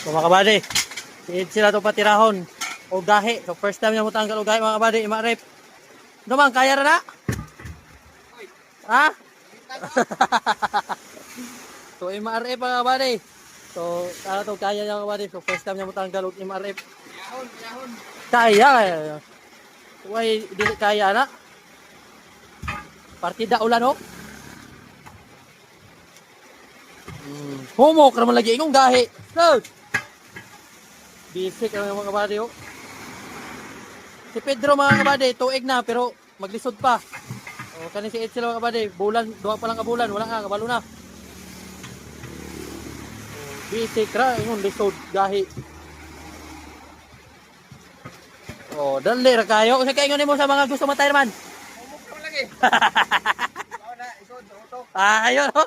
So mga kabady, siid sila to patirahon o gahi. So first time niya mo tanggal o gahi mga kabady, imarip. Naman, kaya na na? Ha? So MRF mga kabady. So ano to kaya niya mga kabady. So first time niya mo tanggal og MRF. Yahon. Kaya. Why dili kaya na? Partida ulan oh. Homo ka naman lagi ingong gahi. No. Bisik ang mga kabady oh. Si Pedro mga kabady, tuig na pero maglisod pa. O kani si Edsel mga kabady, bulan, duha pa lang ka bulan, wala nga, kabalo na. Bisik ra, ingon lisod, gahi. O, dali ra kayo. Kasi kayo mo sa mga gusto matay naman. Umok naman lagi. Bawa na, isod, auto. Ayun oh.